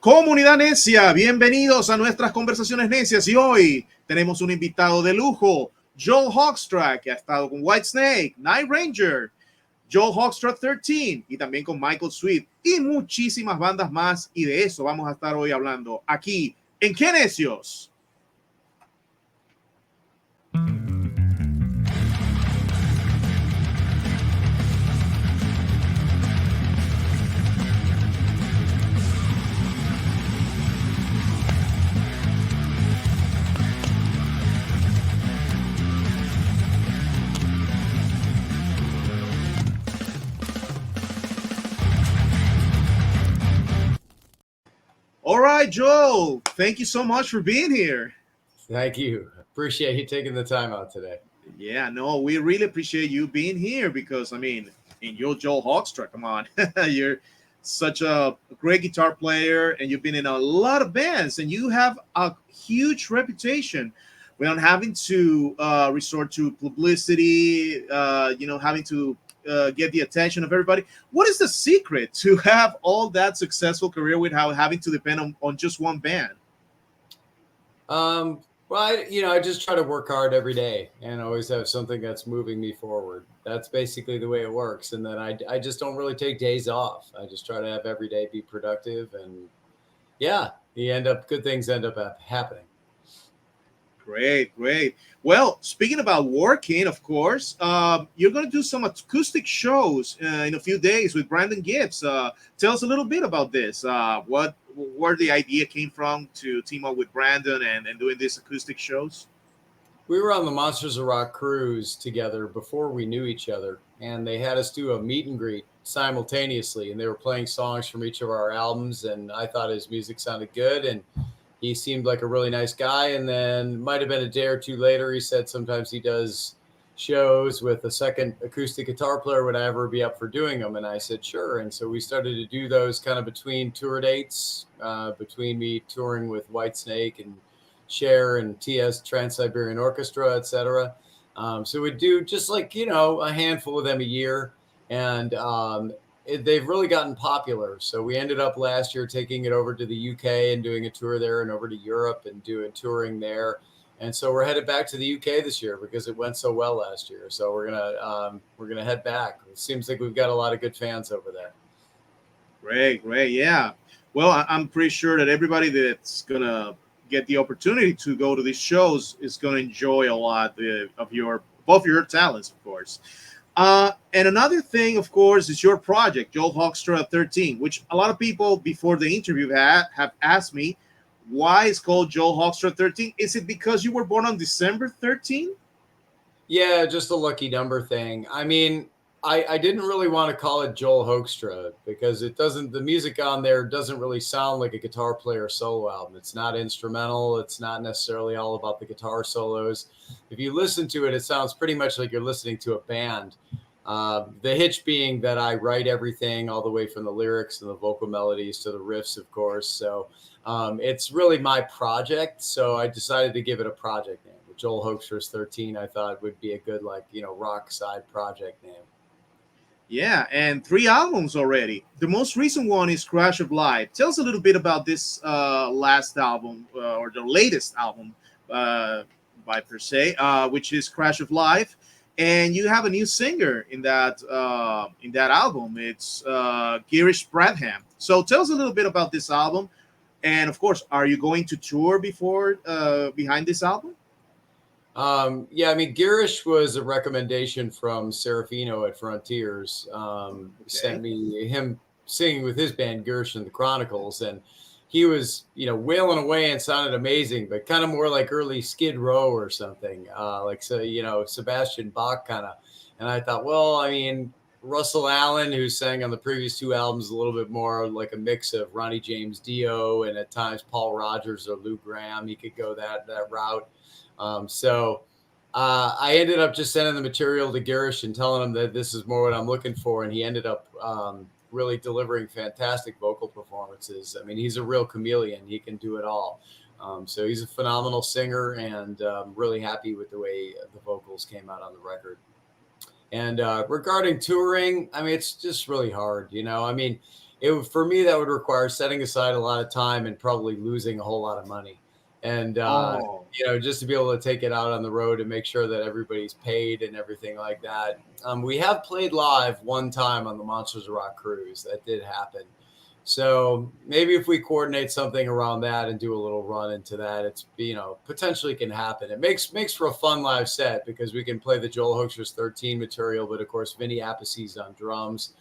Comunidad necia, bienvenidos a nuestras conversaciones necias y hoy tenemos un invitado de lujo, Joel Hoekstra, que ha estado con Whitesnake, Night Ranger, Joel Hoekstra 13 y también con Michael Sweet y muchísimas bandas más, y de eso vamos a estar hoy hablando aquí en ¿Qué necios? All right, Joel, thank you so much for being here. Thank you. Appreciate you taking the time out today. Yeah, no, we really appreciate you being here because, I mean, and you're Joel Hoekstra, come on. You're such a great guitar player and you've been in a lot of bands and you have a huge reputation without having to resort to publicity, having to get the attention of everybody. What is the secret to have all that successful career without having to depend on just one band? Well, I just try to work hard every day and always have something that's moving me forward. That's basically the way it works. And then I just don't really take days off. I just try to have every day be productive. And yeah, good things end up happening. Great, great. Well, speaking about working, of course, you're going to do some acoustic shows in a few days with Brandon Gibbs. Tell us a little bit about this. Where the idea came from to team up with Brandon and doing these acoustic shows? We were on the Monsters of Rock cruise together before we knew each other, and they had us do a meet and greet simultaneously, and they were playing songs from each of our albums, and I thought his music sounded good, and he seemed like a really nice guy. And then might have been a day or two later, he said sometimes he does shows with a second acoustic guitar player. Would I ever be up for doing them? And I said, sure. And so we started to do those kind of between tour dates, between me touring with Whitesnake and Cher and TS Trans-Siberian Orchestra, etc. So we do just like, a handful of them a year. And they've really gotten popular. So we ended up last year taking it over to the UK and doing a tour there, and over to Europe and doing touring there. And so we're headed back to the UK this year because it went so well last year. So we're gonna head back. It seems like we've got a lot of good fans over there. Great, great, yeah. Well, I'm pretty sure that everybody that's gonna get the opportunity to go to these shows is gonna enjoy a lot of both your talents, of course. And another thing, of course, is your project, Joel Hoekstra 13, which a lot of people before the interview have asked me, why it's called Joel Hoekstra 13? Is it because you were born on December 13? Yeah, just a lucky number thing. I mean, I didn't really want to call it Joel Hoekstra because the music on there doesn't really sound like a guitar player solo album. It's not instrumental. It's not necessarily all about the guitar solos. If you listen to it, it sounds pretty much like you're listening to a band. The hitch being that I write everything all the way from the lyrics and the vocal melodies to the riffs, of course. So it's really my project. So I decided to give it a project name. Joel Hoekstra's 13, I thought would be a good, rock side project name. Yeah, and 3 albums already. The most recent one is Crash of Life. Tell us a little bit about this last album, or the latest album by per se, which is Crash of Life. And you have a new singer in that album. It's Girish Pradhan. So tell us a little bit about this album. And of course, are you going to tour behind this album? Yeah, I mean, Girish was a recommendation from Serafino at Frontiers. Sent me him singing with his band, Girish and the Chronicles, and he was, wailing away and sounded amazing, but kind of more like early Skid Row or something, Sebastian Bach kind of. And I thought, well, I mean, Russell Allen, who sang on the previous 2 albums, a little bit more like a mix of Ronnie James Dio and at times Paul Rogers or Lou Gramm. He could go that route. So I ended up just sending the material to Girish and telling him that this is more what I'm looking for. And he ended up really delivering fantastic vocal performances. I mean, he's a real chameleon. He can do it all. So he's a phenomenal singer, and really happy with the way the vocals came out on the record. And regarding touring, I mean, it's just really hard. I mean, for me, that would require setting aside a lot of time and probably losing a whole lot of money. And, Oh, just to be able to take it out on the road and make sure that everybody's paid and everything like that. We have played live one time on the Monsters of Rock cruise. That did happen. So maybe if we coordinate something around that and do a little run into that, it's, potentially can happen. It makes for a fun live set because we can play the Joel Hoekstra's 13 material, but of course, Vinny Appice's on drums.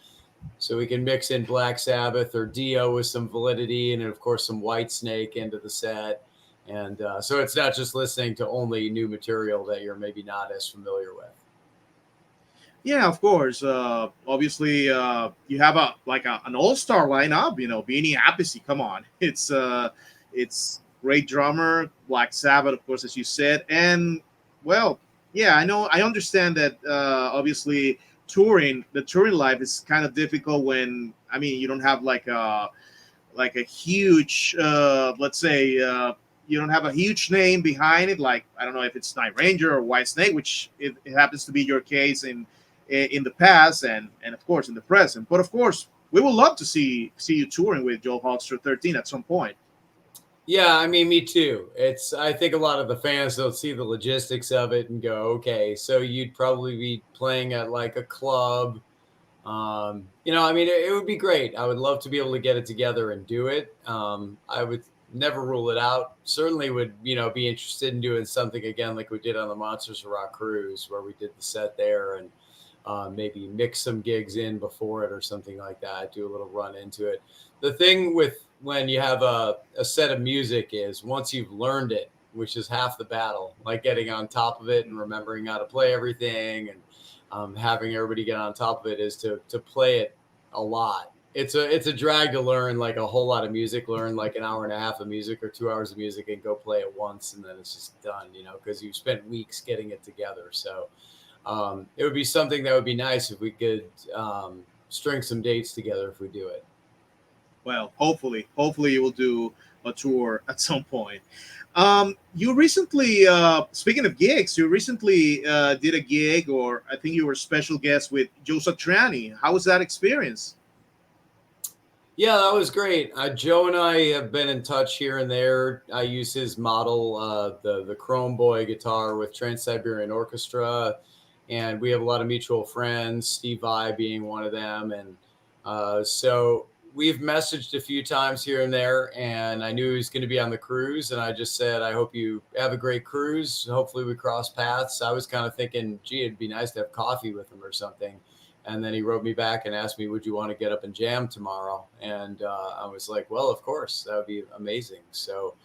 So we can mix in Black Sabbath or Dio with some validity, and of course some Whitesnake into the set. And so it's not just listening to only new material that you're maybe not as familiar with. yeah, of course. Obviously, you have an all-star lineup. Beanie Appice. Come on, it's great drummer, Black Sabbath, of course, as you said, and well, yeah, I know. I understand that. Obviously, the touring life is kind of difficult when you don't have like a huge, let's say. You don't have a huge name behind it, like I don't know if it's Night Ranger or White Snake, which it happens to be your case in the past and of course in the present. But of course, we would love to see you touring with Joel Hoekstra 13 at some point. Yeah, I mean, me too. I think a lot of the fans don't see the logistics of it and go, okay, so you'd probably be playing at like a club. I mean, it would be great. I would love to be able to get it together and do it. I would never rule it out. Certainly would, be interested in doing something again like we did on the Monsters of Rock cruise where we did the set there and maybe mix some gigs in before it or something like that, do a little run into it. The thing with when you have a set of music is once you've learned it, which is half the battle, like getting on top of it and remembering how to play everything and having everybody get on top of it is to play it a lot. It's a drag to learn like a whole lot of music, learn like an hour and a half of music or 2 hours of music and go play it once and then it's just done, because you spent weeks getting it together. So it would be something that would be nice if we could string some dates together if we do it. Well, hopefully you will do a tour at some point. You recently, speaking of gigs, you recently did a gig, or I think you were a special guest with Joe Satriani. How was that experience? Yeah, that was great. Joe and I have been in touch here and there. I use his model, the Chrome Boy guitar with Trans-Siberian Orchestra, and we have a lot of mutual friends, Steve Vai being one of them. And so we've messaged a few times here and there, and I knew he was going to be on the cruise, and I just said, I hope you have a great cruise. Hopefully we cross paths. I was kind of thinking, gee, it'd be nice to have coffee with him or something. And then he wrote me back and asked me, would you want to get up and jam tomorrow? And I was like, well, of course, that would be amazing. So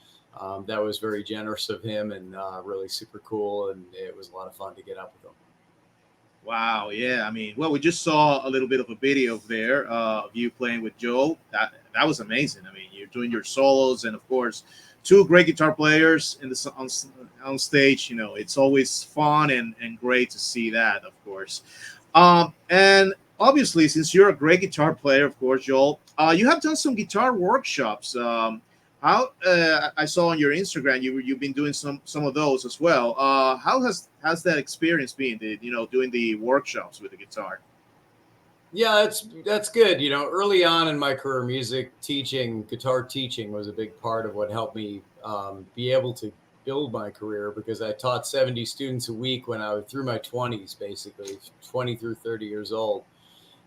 that was very generous of him and really super cool. And it was a lot of fun to get up with him. Wow, yeah. Well, we just saw a little bit of a video there of you playing with Joe. That was amazing. You're doing your solos, and of course, two great guitar players on stage. It's always fun and great to see that, of course. And obviously, since you're a great guitar player, of course, Joel, you have done some guitar workshops. How I saw on your Instagram, you've been doing some of those as well. How has that experience been? Doing the workshops with the guitar. Yeah, that's good. Early on in my career, guitar teaching was a big part of what helped me be able to build my career because I taught 70 students a week when I was through my 20s, basically 20 through 30 years old.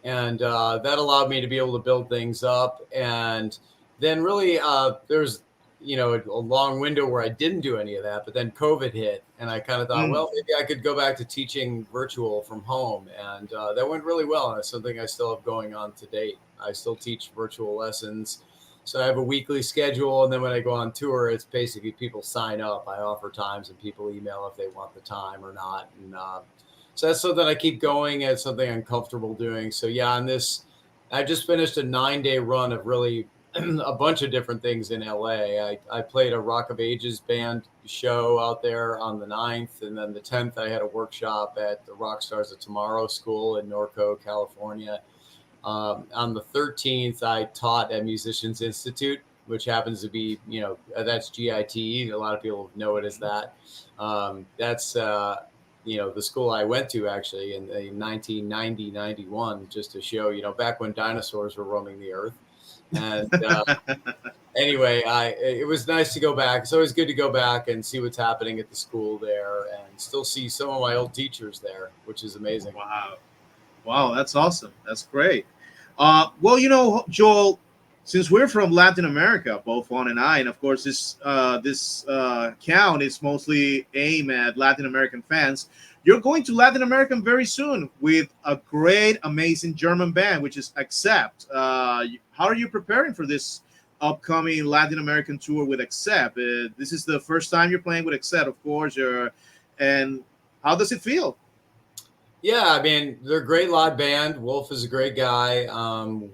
And that allowed me to be able to build things up. And then really there's, a long window where I didn't do any of that, but then COVID hit and I kind of thought, well, maybe I could go back to teaching virtual from home. And that went really well. And it's something I still have going on to date. I still teach virtual lessons. So I have a weekly schedule. And then when I go on tour, it's basically people sign up. I offer times and people email if they want the time or not. And so that's something I keep going. It's something I'm comfortable doing. So yeah, I just finished a 9-day run of really a bunch of different things in LA. I played a Rock of Ages band show out there on the 9th. And then the 10th, I had a workshop at the Rock Stars of Tomorrow School in Norco, California. On the 13th, I taught at Musicians Institute, which happens to be, that's GIT. A lot of people know it as that. That's, the school I went to actually in 1990, 91, just to show, back when dinosaurs were roaming the earth. And anyway, it was nice to go back. It's always good to go back and see what's happening at the school there, and still see some of my old teachers there, which is amazing. Wow. Wow, that's awesome. That's great. Well, Joel, since we're from Latin America, both Juan and I, and of course this count is mostly aimed at Latin American fans. You're going to Latin America very soon with a great, amazing German band, which is Accept. How are you preparing for this upcoming Latin American tour with Accept? This is the first time you're playing with Accept, of course. And how does it feel? Yeah, I mean, they're a great live band. Wolf is a great guy.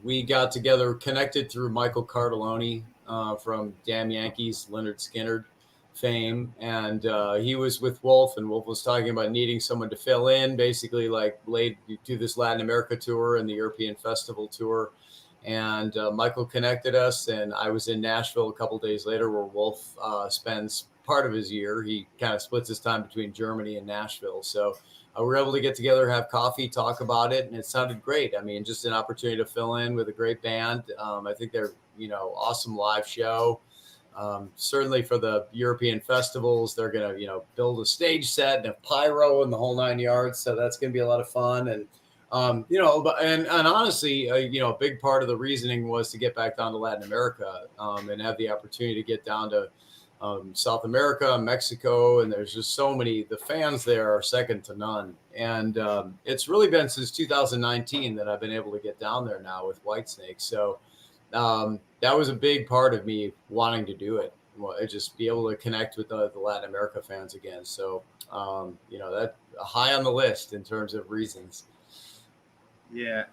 We got together, connected through Michael Cardelloni from Damn Yankees, Leonard Skinner fame. And he was with Wolf, and Wolf was talking about needing someone to fill in, basically like do this Latin America tour and the European Festival tour. And Michael connected us, and I was in Nashville a couple days later where Wolf spends part of his year. He kind of splits his time between Germany and Nashville. So we were able to get together, have coffee, talk about it, and it sounded great. I mean, just an opportunity to fill in with a great band. I think they're, awesome live show. Certainly for the European festivals, they're going to, build a stage set and a pyro and the whole 9 yards. So that's going to be a lot of fun. And, and honestly, a big part of the reasoning was to get back down to Latin America and have the opportunity to get down to South America, Mexico, and there's just so many. The fans there are second to none, and it's really been since 2019 that I've been able to get down there now with Whitesnake. So that was a big part of me wanting to do it. Just be able to connect with the Latin America fans again. So that high on the list in terms of reasons. Yeah.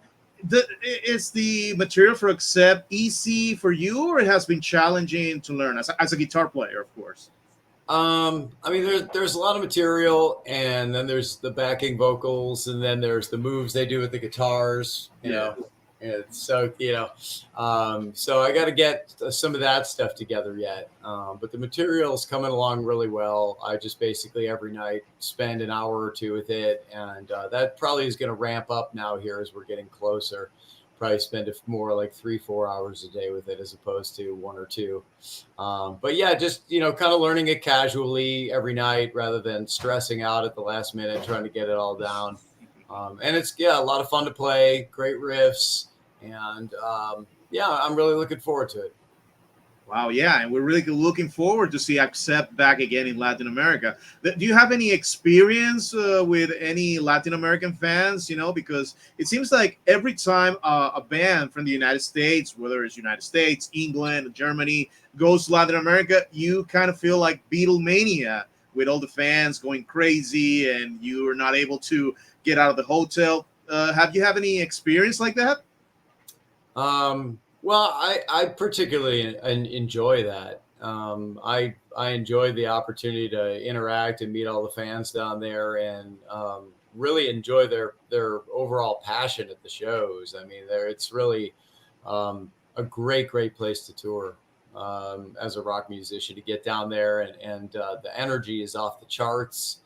Is the material for Accept easy for you, or it has been challenging to learn as a guitar player, of course? I mean, there's a lot of material, and then there's the backing vocals, and then there's the moves they do with the guitars. You know, and so so I got to get some of that stuff together yet. But the material's coming along really well. I just basically every night spend an hour or two with it, and that probably is going to ramp up now here as we're getting closer. Probably spend more like 3-4 hours a day with it as opposed to 1 or 2. But yeah, just kind of learning it casually every night rather than stressing out at the last minute trying to get it all down. And it's a lot of fun to play, great riffs, and I'm really looking forward to it. Wow, yeah, and we're really looking forward to see Accept back again in Latin America. Do you have any experience with any Latin American fans? Because it seems like every time a band from the United States, whether it's United States, England, Germany, goes to Latin America, you kind of feel like Beatlemania with all the fans going crazy, and you are not able to get out of the hotel. Have you any experience like that? Well, I particularly enjoy that. I enjoy the opportunity to interact and meet all the fans down there, and really enjoy their overall passion at the shows. I mean, it's really a great place to tour as a rock musician, to get down there, and the energy is off the charts.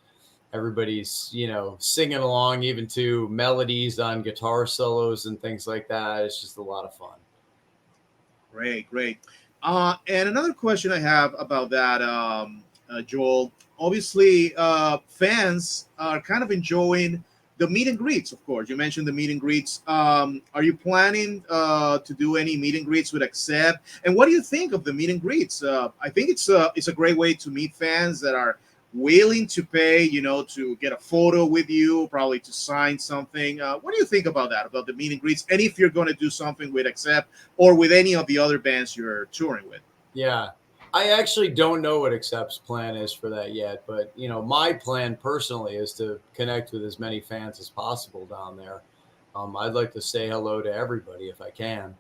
Everybody's singing along even to melodies on guitar solos and things like that. It's just a lot of fun. Great. And another question I have about that, Joel. Obviously, fans are kind of enjoying the meet and greets. Of course, you mentioned the meet and greets. Are you planning to do any meet and greets with Accept? And what do you think of the meet and greets? I think it's a great way to meet fans that are willing to pay, to get a photo with you, probably to sign something. What do you think about that, about the meet and greets? And if you're going to do something with Accept or with any of the other bands you're touring with? Yeah, I actually don't know what Accept's plan is for that yet, but my plan personally is to connect with as many fans as possible down there. I'd like to say hello to everybody if I can.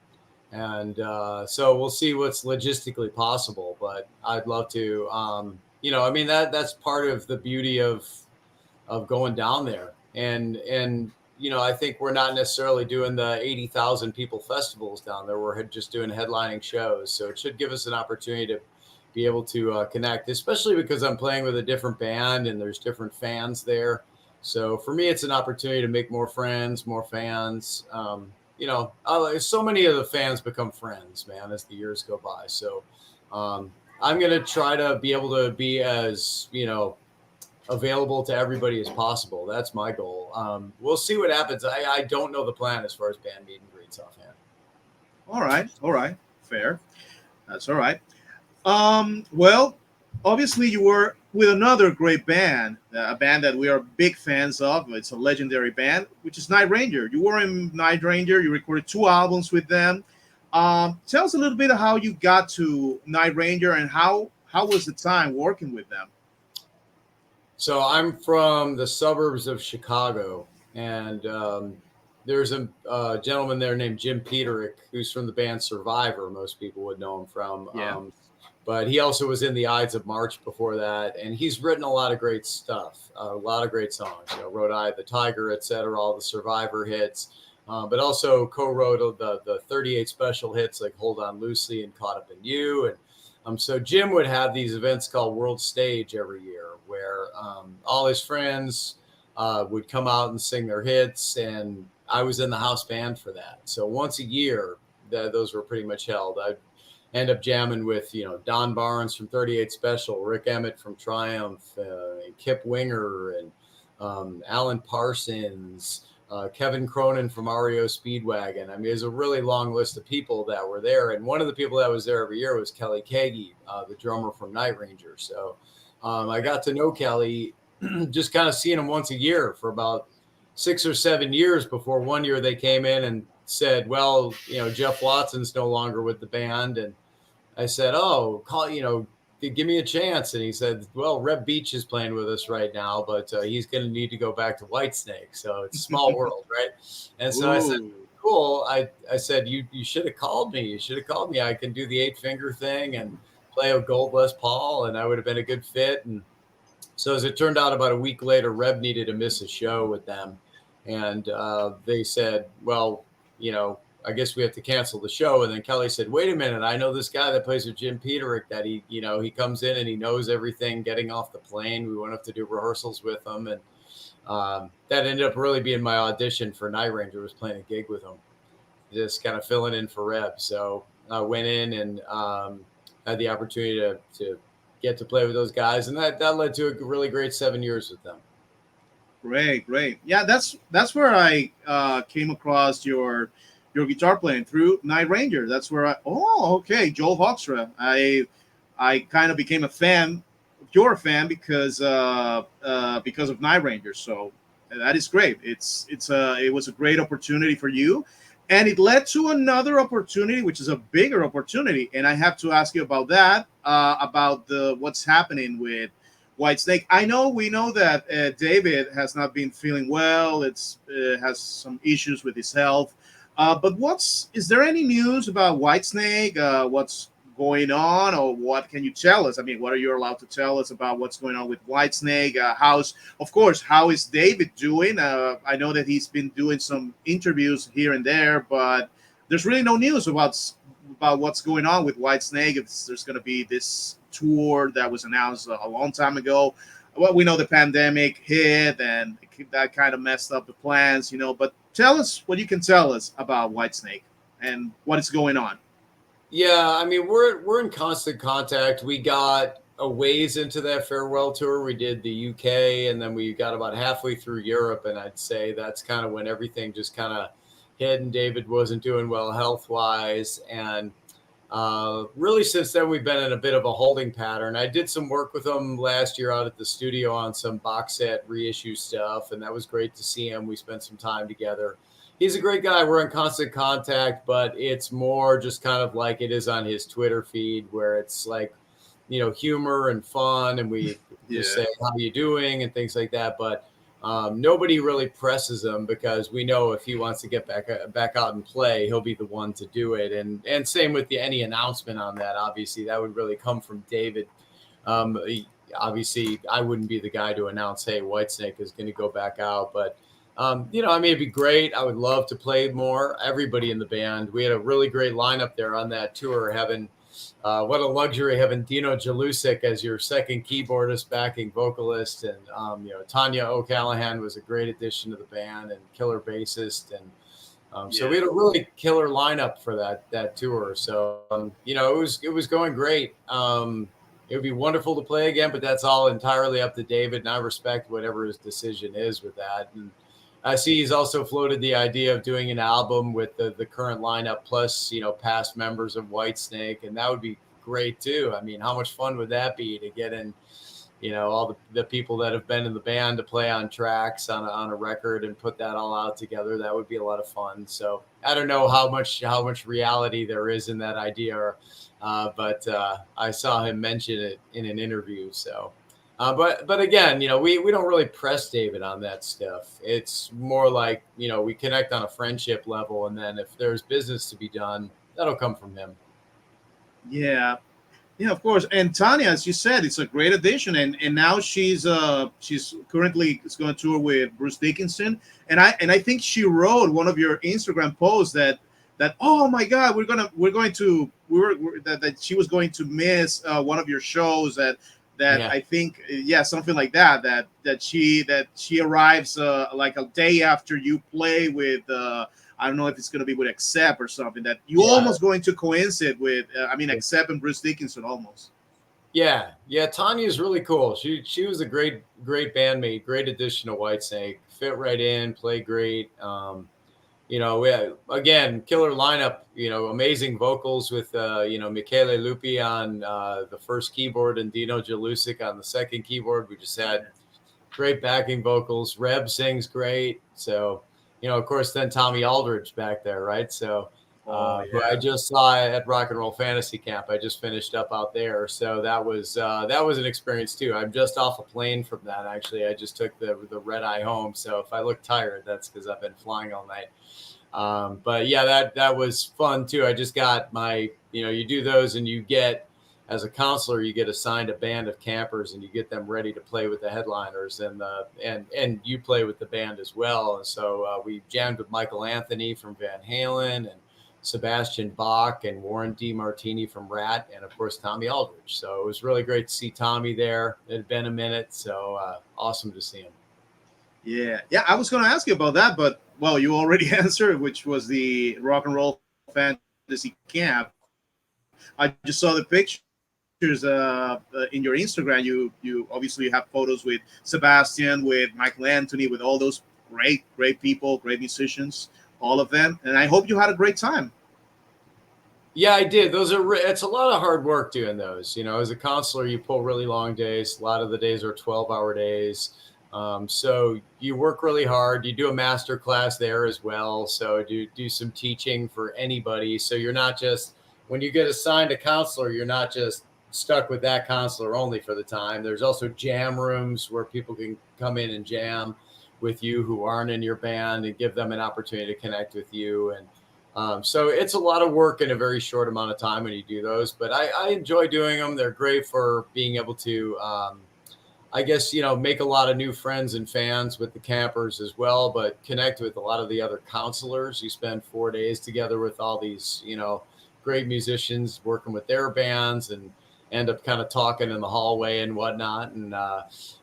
And so we'll see what's logistically possible, but I'd love to, that's part of the beauty of going down there. And I think we're not necessarily doing the 80,000 people festivals down there. We're just doing headlining shows. So it should give us an opportunity to be able to connect, especially because I'm playing with a different band and there's different fans there. So for me, it's an opportunity to make more friends, more fans. so many of the fans become friends, man, as the years go by. So I'm going to try to be able to be as, available to everybody as possible. That's my goal. We'll see what happens. I don't know the plan as far as band meet and greets offhand. All right, fair. That's all right. Well, obviously you were with another great band, a band that we are big fans of. It's a legendary band, which is Night Ranger. You were in Night Ranger. You recorded 2 albums with them. Tell us a little bit of how you got to Night Ranger and how was the time working with them? So I'm from the suburbs of Chicago, and there's a gentleman there named Jim Peterick, who's from the band Survivor. Most people would know him from. Yeah. But he also was in the Ides of March before that, and he's written a lot of great stuff, a lot of great songs. Wrote "Eye of the Tiger," etc., all the Survivor hits, but also co-wrote the 38 special hits like "Hold On Loosely" and "Caught Up in You." And so Jim would have these events called World Stage every year, where all his friends would come out and sing their hits, and I was in the house band for that. So once a year, those were pretty much held. I'd end up jamming with Don Barnes from 38 Special, Rick Emmett from Triumph, Kip Winger, and Alan Parsons, Kevin Cronin from REO Speedwagon. I mean, there's a really long list of people that were there, and one of the people that was there every year was Kelly Kagi, the drummer from Night Ranger. So I got to know Kelly just kind of seeing him once a year for about 6 or 7 years before one year they came in and said, well, Jeff Watson's no longer with the band. And I said, oh, give me a chance. And he said, well, Reb Beach is playing with us right now, but he's going to need to go back to Whitesnake. So it's a small world, right? And so I said, cool. I said, you should have called me. You should have called me. I can do the 8-finger thing and play a gold Les Paul, and I would have been a good fit. And so as it turned out, about a week later, Reb needed to miss a show with them. And they said, well, I guess we have to cancel the show. And then Kelly said, wait a minute, I know this guy that plays with Jim Peterick that he comes in and he knows everything getting off the plane. We went up to do rehearsals with him. And that ended up really being my audition for Night Ranger, was playing a gig with him, just kind of filling in for Reb. So I went in and had the opportunity to get to play with those guys. And that led to a really great 7 years with them. Great. Yeah, that's where I came across your guitar playing, through Night Ranger. That's where Joel Hoekstra. I kind of became a fan, pure fan, because of Night Ranger. So that is great. It was a great opportunity for you, and it led to another opportunity, which is a bigger opportunity. And I have to ask you about that, about what's happening with Whitesnake. We know that David has not been feeling well. Has some issues with his health. But is there any news about Whitesnake? What's going on, or what can you tell us? I mean, what are you allowed to tell us about what's going on with Whitesnake? How is David doing? I know that he's been doing some interviews here and there, but there's really no news about what's going on with Whitesnake. If there's going to be this tour that was announced a long time ago. Well, we know the pandemic hit and that kind of messed up the plans, but tell us what you can tell us about Whitesnake and what is going on. Yeah, I mean, we're in constant contact. We got a ways into that farewell tour. We did the UK, and then we got about halfway through Europe, and I'd say that's kind of when everything just kind of hit, and David wasn't doing well health-wise. And really since then, we've been in a bit of a holding pattern. I did some work with him last year out at the studio on some box set reissue stuff, and that was great to see him. We spent some time together. He's a great guy. We're in constant contact, but it's more just kind of like it is on his Twitter feed, where it's like, humor and fun, and we just say, how are you doing, and things like that. But nobody really presses him, because we know if he wants to get back out and play, he'll be the one to do it. And same with any announcement on that. Obviously, that would really come from David. Obviously, I wouldn't be the guy to announce, hey, Whitesnake is going to go back out. But, it'd be great. I would love to play more. Everybody in the band. We had a really great lineup there on that tour, what a luxury having Dino Jalusik as your second keyboardist, backing vocalist. And, Tanya O'Callahan was a great addition to the band and killer bassist. And So we had a really killer lineup for that tour. So you know, it was going great. It would be wonderful to play again, but that's all entirely up to David, and I respect whatever his decision is with that. And I see he's also floated the idea of doing an album with the current lineup plus, you know, past members of Whitesnake, and that would be great too. I mean, how much fun would that be to get in, you know, all the people that have been in the band to play on tracks on a record and put that all out together? That would be a lot of fun. So I don't know how much reality there is in that idea, but I saw him mention it in an interview. So, but again, you know, we don't really press David on that stuff. It's more like, you know, we connect on a friendship level, and then if there's business to be done, that'll come from him. Yeah. Yeah, of course. And Tanya, as you said, it's a great addition, and now she's currently is going to tour with Bruce Dickinson, and I think she wrote one of your Instagram posts that oh my God, that she was going to miss one of your shows, that Yeah. I think, yeah, something like that she arrives like a day after you play with I don't know if it's going to be with Accept or something, that you Yeah. almost going to coincide with. I mean, Accept and Bruce Dickinson almost. Yeah, yeah. Tanya's really cool. She was a great bandmate, great addition to Whitesnake. Fit right in, played great. You know, we had, again, killer lineup. You know, amazing vocals with you know, Michele Lupi on the first keyboard and Dino Jalusic on the second keyboard. We just had great backing vocals. Reb sings great. So, you know, of course, then Tommy Aldridge back there, right? So, who I just saw at Rock and Roll Fantasy Camp. I just finished up out there, so that was an experience too. I'm just off a plane from that. Actually, I just took the red eye home. So if I look tired, that's because I've been flying all night. But yeah, that was fun too. I just got my, you know, you do those and you get, as a counselor, you get assigned a band of campers and you get them ready to play with the headliners, and you play with the band as well. And so we jammed with Michael Anthony from Van Halen, and Sebastian Bach and Warren D. Martini from Rat, and of course Tommy Aldridge. So it was really great to see Tommy there. It had been a minute, so awesome to see him. Yeah, yeah. I was going to ask you about that, but well, you already answered, which was the Rock and Roll Fantasy Camp. I just saw the pictures in your Instagram. You obviously have photos with Sebastian, with Michael Anthony, with all those great people, great musicians, all of them. And I hope you had a great time. Yeah, I did. It's a lot of hard work doing those. You know, as a counselor, you pull really long days. A lot of the days are 12-hour days. So you work really hard. You do a master class there as well. So do some teaching for anybody. So you're not just, when you get assigned a counselor, you're not just stuck with that counselor only for the time. There's also jam rooms where people can come in and jam with you who aren't in your band, and give them an opportunity to connect with you. And so it's a lot of work in a very short amount of time when you do those, but I enjoy doing them. They're great for being able to, I guess, you know, make a lot of new friends and fans with the campers as well, but connect with a lot of the other counselors. You spend 4 days together with all these, you know, great musicians working with their bands, and end up kind of talking in the hallway and whatnot. And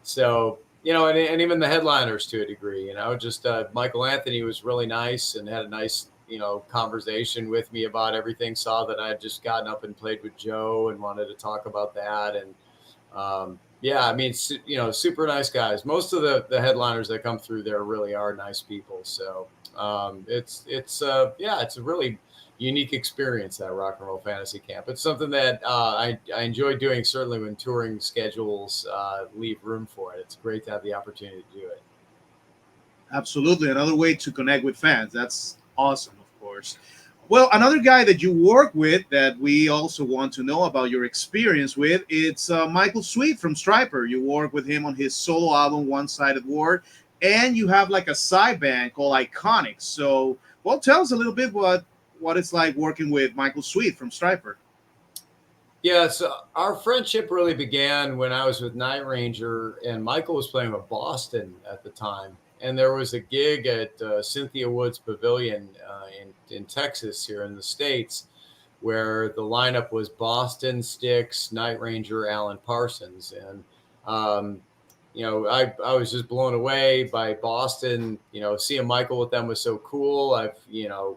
so, you know, and even the headliners to a degree, you know, just Michael Anthony was really nice and had a nice, you know, conversation with me about everything. Saw that I had just gotten up and played with Joe and wanted to talk about that. And yeah, I mean, you know, super nice guys. Most of the headliners that come through there really are nice people. So it's a really unique experience, that Rock and Roll Fantasy Camp. It's something that I enjoy doing, certainly when touring schedules leave room for it. It's great to have the opportunity to do it. Absolutely, another way to connect with fans. That's awesome, of course. Well, another guy that you work with that we also want to know about your experience with, it's Michael Sweet from Striper. You work with him on his solo album, One Sided War, and you have like a side band called Iconic. So, well, tell us a little bit what it's like working with Michael Sweet from Striper. Yeah, so our friendship really began when I was with Night Ranger, and Michael was playing with Boston at the time. And there was a gig at Cynthia Woods Pavilion in Texas, here in the States, where the lineup was Boston, Styx, Night Ranger, Alan Parsons. And I was just blown away by Boston. Seeing Michael with them was so cool. I've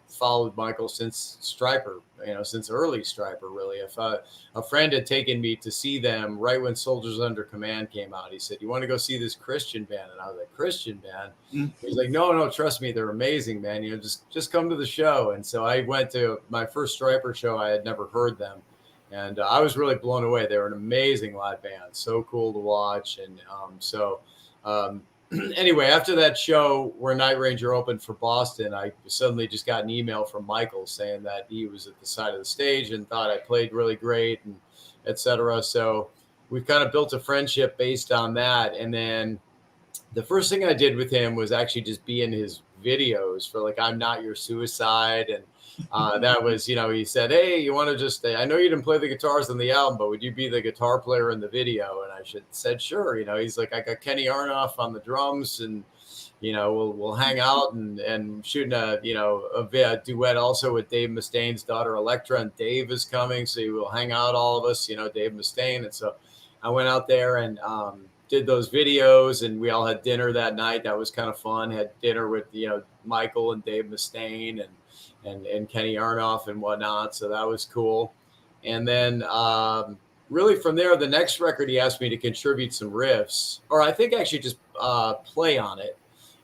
followed Michael since Striper, since early Striper, really. If a friend had taken me to see them right when Soldiers Under Command came out, he said, "You want to go see this Christian band?" And I was like, "Christian band?" He's like, "No, trust me, they're amazing, man. Just come to the show." And so I went to my first Striper show. I had never heard them. And I was really blown away. They were an amazing live band, so cool to watch. And anyway, after that show where Night Ranger opened for Boston, I suddenly just got an email from Michael saying that he was at the side of the stage and thought I played really great, and etc. So we've kind of built a friendship based on that. And then the first thing I did with him was actually just be in his videos for like "I'm Not Your Suicide," and that was, he said, "Hey, you want to just, I know you didn't play the guitars on the album, but would you be the guitar player in the video?" And I said, "Sure." He's like, "I got Kenny Arnoff on the drums, and we'll hang out and shooting a duet also with Dave Mustaine's daughter Electra, and Dave is coming, so we'll hang out, all of us, Dave Mustaine." And so I went out there and did those videos, and we all had dinner that night. That was kind of fun. Had dinner with Michael and Dave Mustaine and Kenny Arnoff and whatnot. So that was cool. And then really from there, the next record, he asked me to contribute some riffs, or I think actually just play on it.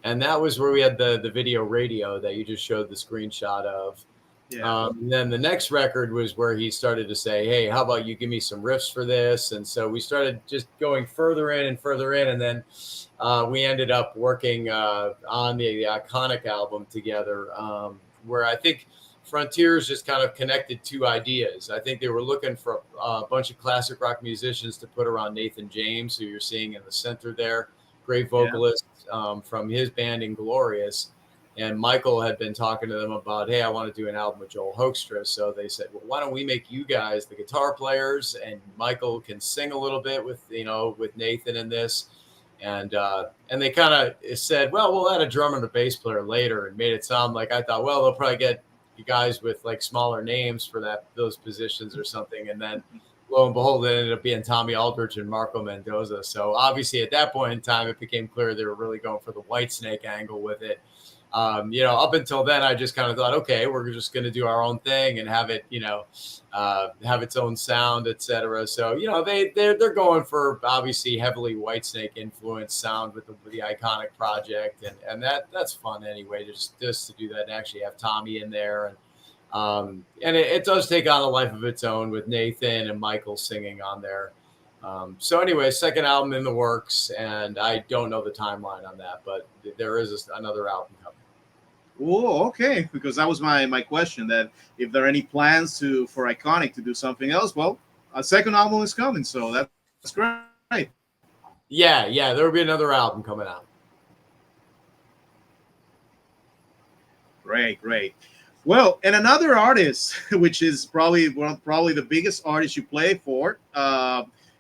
And that was where we had the video radio that you just showed the screenshot of. Yeah. And then the next record was where he started to say, "Hey, how about you give me some riffs for this?" And so we started just going further in. And then we ended up working on the Iconic album together, where I think Frontiers just kind of connected two ideas. I think they were looking for a bunch of classic rock musicians to put around Nathan James, who you're seeing in the center there, great vocalist from his band Inglorious. And Michael had been talking to them about, "Hey, I want to do an album with Joel Hoekstra." So they said, "Well, why don't we make you guys the guitar players, and Michael can sing a little bit with Nathan in this." And they kind of said, "Well, we'll add a drummer and a bass player later," and made it sound like I thought, well, they'll probably get you guys with like smaller names for those positions or something. And then lo and behold, it ended up being Tommy Aldridge and Marco Mendoza. So obviously at that point in time, it became clear they were really going for the Whitesnake angle with it. Up until then, I just kind of thought, okay, we're just going to do our own thing and have it, have its own sound, etc. So, they're going for obviously heavily Whitesnake influenced sound with the Iconic project, and that's fun anyway, just to do that and actually have Tommy in there, and it does take on a life of its own with Nathan and Michael singing on there. So anyway, second album in the works, and I don't know the timeline on that, but there is another album coming. Oh, okay. Because that was my question, that if there are any plans for Iconic to do something else. Well, a second album is coming, so that's great. Yeah, there will be another album coming out. Great. Well, and another artist, which is probably the biggest artist you play for,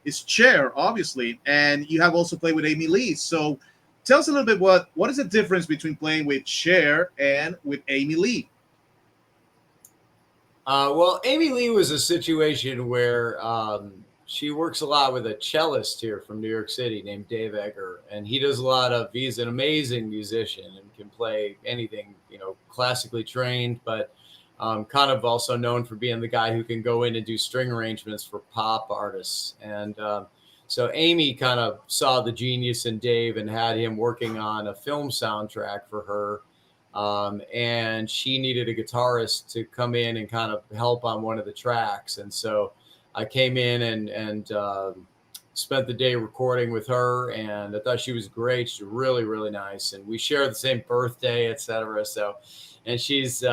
is Cher, obviously, and you have also played with Amy Lee. So tell us a little bit what is the difference between playing with Cher and with Amy Lee? Well, Amy Lee was a situation where she works a lot with a cellist here from New York City named Dave Egger, and he's an amazing musician and can play anything, classically trained, but kind of also known for being the guy who can go in and do string arrangements for pop artists. And so Amy kind of saw the genius in Dave and had him working on a film soundtrack for her. And she needed a guitarist to come in and kind of help on one of the tracks. And so I came in and spent the day recording with her, and I thought she was great. She's really, really nice. And we share the same birthday, etc. So, and she's,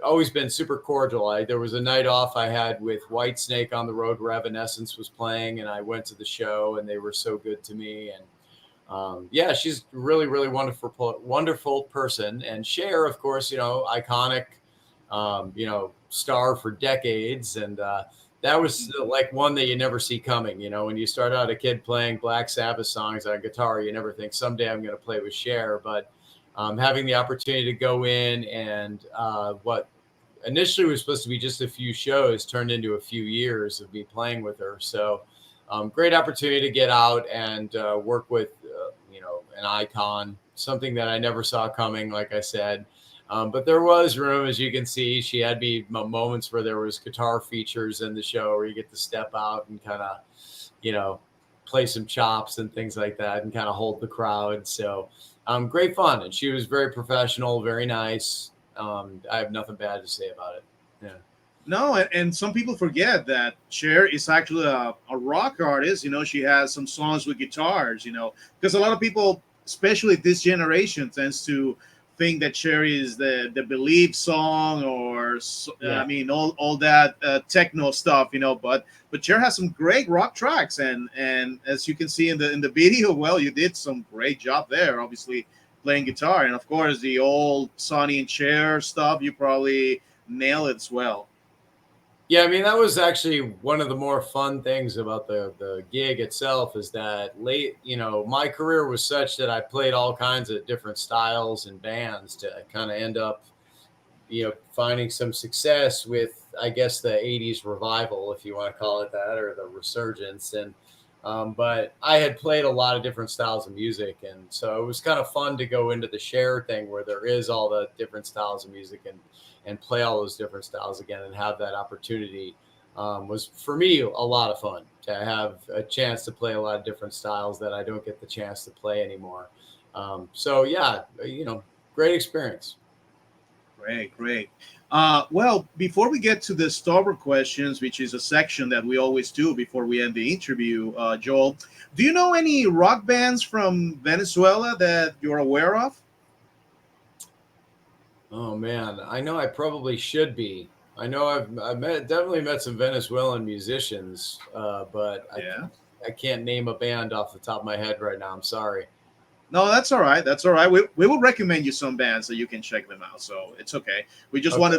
always been super cordial. There was a night off I had with Whitesnake on the road where Evanescence was playing, and I went to the show, and they were so good to me. And she's really, really wonderful person. And Cher, of course, iconic, star for decades. And that was like one that you never see coming. When you start out a kid playing Black Sabbath songs on guitar, you never think someday I'm going to play with Cher. But having the opportunity to go in and what initially was supposed to be just a few shows turned into a few years of me playing with her. So great opportunity to get out and work with, an icon, something that I never saw coming, like I said. But there was room, as you can see. She had me moments where there was guitar features in the show where you get to step out and kind of, play some chops and things like that and kind of hold the crowd. So great fun. And she was very professional, very nice. I have nothing bad to say about it. Yeah. No, and some people forget that Cher is actually a rock artist. She has some songs with guitars, because a lot of people, especially this generation, tends to think that Cher is the Believe song or, Yeah. all that techno stuff, but Cher has some great rock tracks. And as you can see in the video, well, you did some great job there, obviously playing guitar. And of course, the old Sonny and Cher stuff, you probably nail it as well. Yeah, I mean, that was actually one of the more fun things about the gig itself is that my career was such that I played all kinds of different styles and bands to kind of end up, finding some success with, I guess, the 80s revival, if you want to call it that, or the resurgence. And but I had played a lot of different styles of music. And so it was kind of fun to go into the share thing where there is all the different styles of music and play all those different styles again and have that opportunity was for me a lot of fun to have a chance to play a lot of different styles that I don't get the chance to play anymore. So yeah, great experience. Great. Well, before we get to the stubborn questions, which is a section that we always do before we end the interview, Joel, do you know any rock bands from Venezuela that you're aware of? Oh man, I know I probably should be. I know definitely met some Venezuelan musicians, but Yeah. I can't name a band off the top of my head right now. I'm sorry. No, that's all right. That's all right. We will recommend you some bands so you can check them out. So it's okay. Okay. We just wanted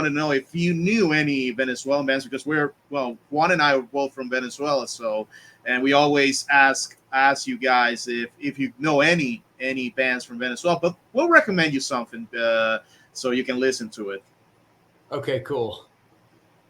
to know if you knew any Venezuelan bands because Juan and I are both from Venezuela. So, and we always ask you guys if you know any bands from Venezuela. But we'll recommend you something so you can listen to it. Okay, cool.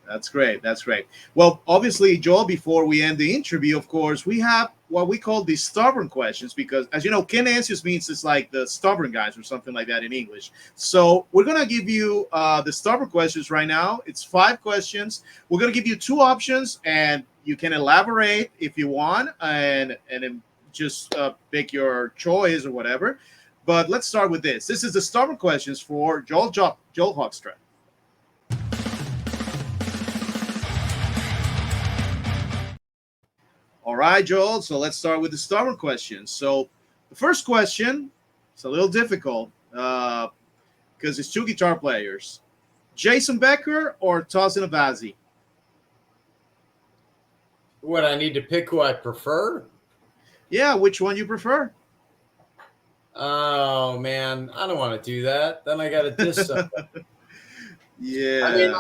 That's great. That's great. Well, obviously, Joel, before we end the interview, of course, we have what we call the stubborn questions because, as you know, Kenancius means it's like the stubborn guys or something like that in English. So we're going to give you the stubborn questions right now. It's 5 questions. We're going to give you 2 options, and you can elaborate if you want and then just pick your choice or whatever. But let's start with this. This is the stubborn questions for Joel Hoekstra. All right, Joel. So let's start with the stubborn questions. So the first question is a little difficult because it's 2 guitar players: Jason Becker or Tosin Abazi. What, I need to pick who I prefer? Yeah, which one you prefer? Oh man, I don't want to do that. Then I got to diss something. I mean, Yeah.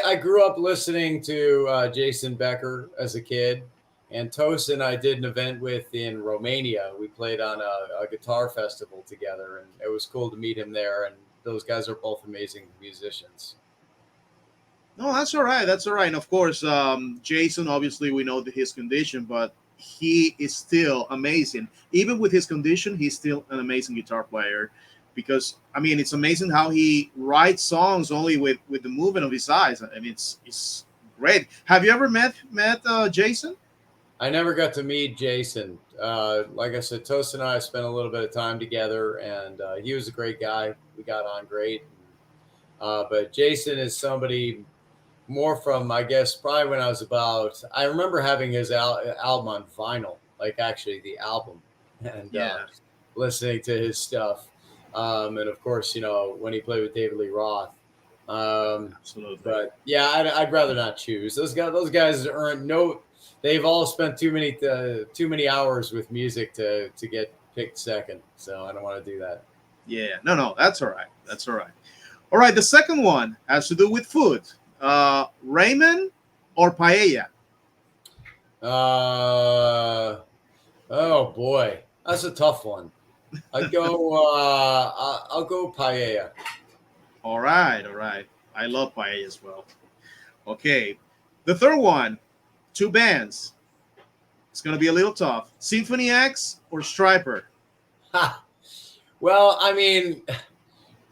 I grew up listening to Jason Becker as a kid, and Tosin I did an event with in Romania. We played on a guitar festival together, and it was cool to meet him there. And those guys are both amazing musicians. No, that's all right. That's all right. And of course, Jason, obviously, we know his condition, but he is still amazing. Even with his condition, he's still an amazing guitar player. Because I mean, it's amazing how he writes songs only with the movement of his eyes. I mean, it's great. Have you ever met Jason? I never got to meet Jason. Like I said, Tosin and I spent a little bit of time together, and he was a great guy. We got on great. But Jason is somebody more from, I guess, probably when I was about, I remember having his album on vinyl, like actually the album, and Yeah, listening to his stuff. And of course, when he played with David Lee Roth. absolutely. But yeah, I'd rather not choose those guys earn no. They've all spent too many hours with music to get picked second. So I don't want to do that. Yeah, no, that's all right. That's all right. All right, the second one has to do with food. Ramen or paella? Oh boy, that's a tough one. I'd go. I'll go paella. All right, all right. I love paella as well. Okay, the third one, 2 bands: It's gonna be a little tough. Symphony X or Striper? Ha. Well, I mean,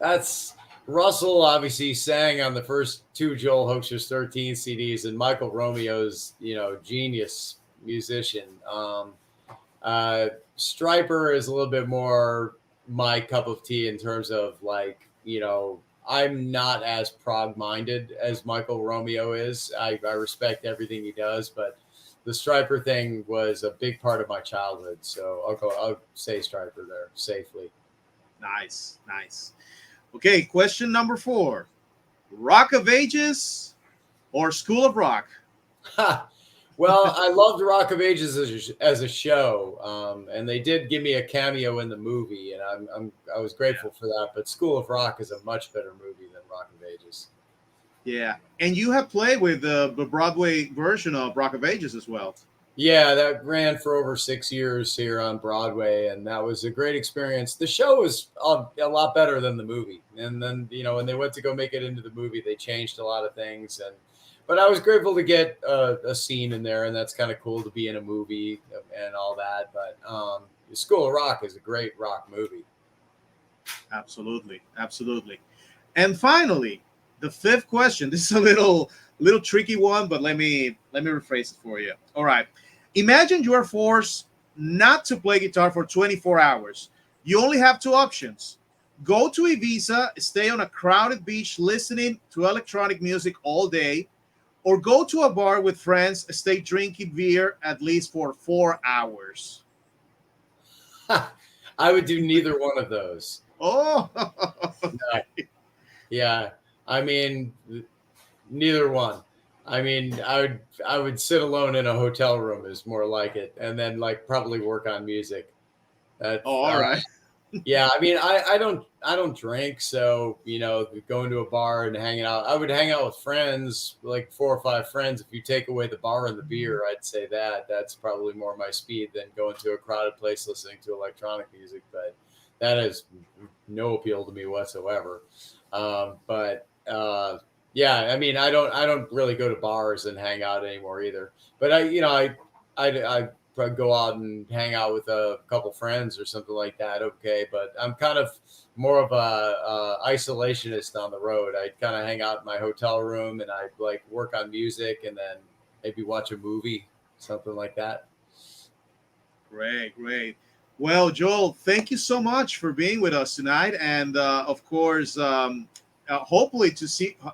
that's Russell obviously sang on the first two Joel Hoekstra's 13 CDs, and Michael Romeo's, genius musician. Striper is a little bit more my cup of tea in terms of like, I'm not as prog minded as Michael Romeo is. I respect everything he does, but the Striper thing was a big part of my childhood. So I'll say Striper there safely. Nice, nice. Okay, question number 4. Rock of Ages or School of Rock? Well, I loved Rock of Ages as a show, and they did give me a cameo in the movie, and I was grateful for that. But School of Rock is a much better movie than Rock of Ages. Yeah, and you have played with the Broadway version of Rock of Ages as well. Yeah, that ran for over 6 years here on Broadway, and that was a great experience. The show was a lot better than the movie, and then when they went to go make it into the movie, they changed a lot of things, but I was grateful to get a scene in there, and that's kind of cool to be in a movie and all that. But School of Rock is a great rock movie. Absolutely, absolutely. And finally, the 5th question. This is a little tricky one, but let me rephrase it for you. All right. Imagine you are forced not to play guitar for 24 hours. You only have 2 options. Go to Ibiza, stay on a crowded beach listening to electronic music all day, or go to a bar with friends, stay drinking beer at least for 4 hours. I would do neither one of those. Oh, No. Yeah. I mean, neither one. I mean, I would sit alone in a hotel room is more like it, and then like probably work on music. That's all right. Yeah. I mean, I don't drink, so going to a bar and hanging out. I would hang out with friends, like 4 or 5 friends. If you take away the bar and the beer, I'd say that's probably more my speed than going to a crowded place listening to electronic music. But that has no appeal to me whatsoever. But yeah, I mean, I don't really go to bars and hang out anymore either. But I probably go out and hang out with a couple friends or something like that. Okay, but I'm kind of more of a isolationist on the road. I kind of hang out in my hotel room and I like work on music and then maybe watch a movie, something like that. Great, great. Well, Joel, thank you so much for being with us tonight, and of course,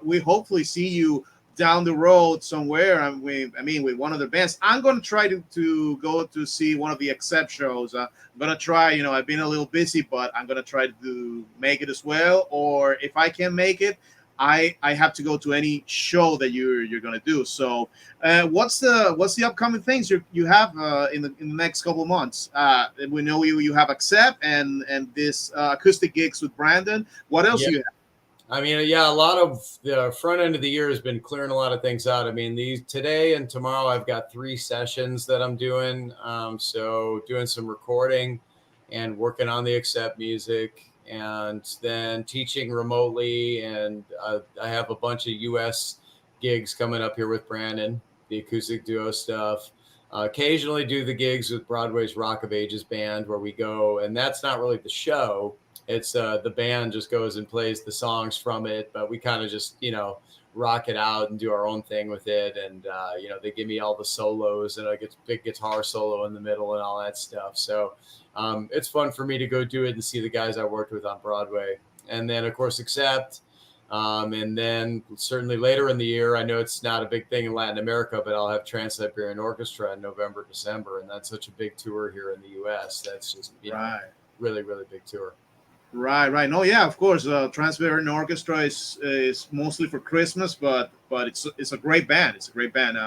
we hopefully see you down the road somewhere. I mean, with one of the bands. I'm going to try to go to see one of the Accept shows. I'm going to try. I've been a little busy, but I'm going to try to make it as well. Or if I can make it, I have to go to any show that you're going to do. So, what's the upcoming things you have in the next couple of months? We know you have Accept and this acoustic gigs with Brandon. What else Yeah. do you have? I mean, yeah, a lot of the front end of the year has been clearing a lot of things out. I mean, today and tomorrow, I've got 3 sessions that I'm doing. So doing some recording and working on the Accept music, and then teaching remotely. And I have a bunch of U.S. gigs coming up here with Brandon, the acoustic duo stuff. Occasionally do the gigs with Broadway's Rock of Ages band, where we go, and that's not really the show. It's the band just goes and plays the songs from it, but we kind of just rock it out and do our own thing with it. And they give me all the solos and I get big guitar solo in the middle and all that stuff. So it's fun for me to go do it and see the guys I worked with on Broadway. And then of course Accept. And then certainly later in the year, I know it's not a big thing in Latin America, but I'll have Trans-Siberian Orchestra in November, December, and that's such a big tour here in the U.S. That's just really, really big tour. Right. No, yeah, of course. Trans-Siberian Orchestra is mostly for Christmas, but it's a great band. It's a great band.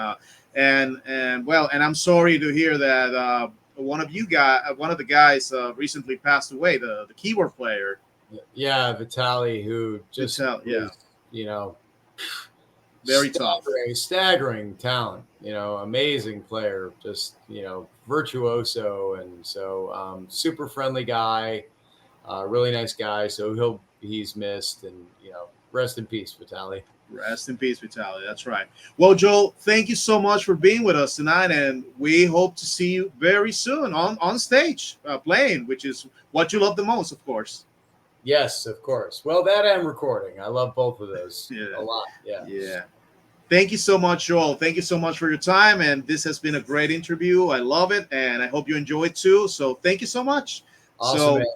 And I'm sorry to hear that one of the guys recently passed away. The keyboard player. Yeah, Vitaly, who just very tough, staggering talent. Amazing player, just virtuoso, and so super friendly guy. Really nice guy. So he's missed, and rest in peace, Vitaly. Rest in peace, Vitaly. That's right. Well, Joel, thank you so much for being with us tonight, and we hope to see you very soon on stage playing, which is what you love the most, of course. Yes, of course. Well, that and recording. I love both of those Yeah. a lot. Yeah. Yeah. Thank you so much, Joel. Thank you so much for your time, and this has been a great interview. I love it, and I hope you enjoy it too. So thank you so much. Awesome, man.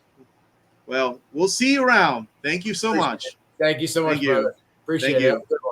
Well, we'll see you around. Thank you so Appreciate much. it. Thank you so much, Thank you. brother. Appreciate Thank it. Have you. a good one.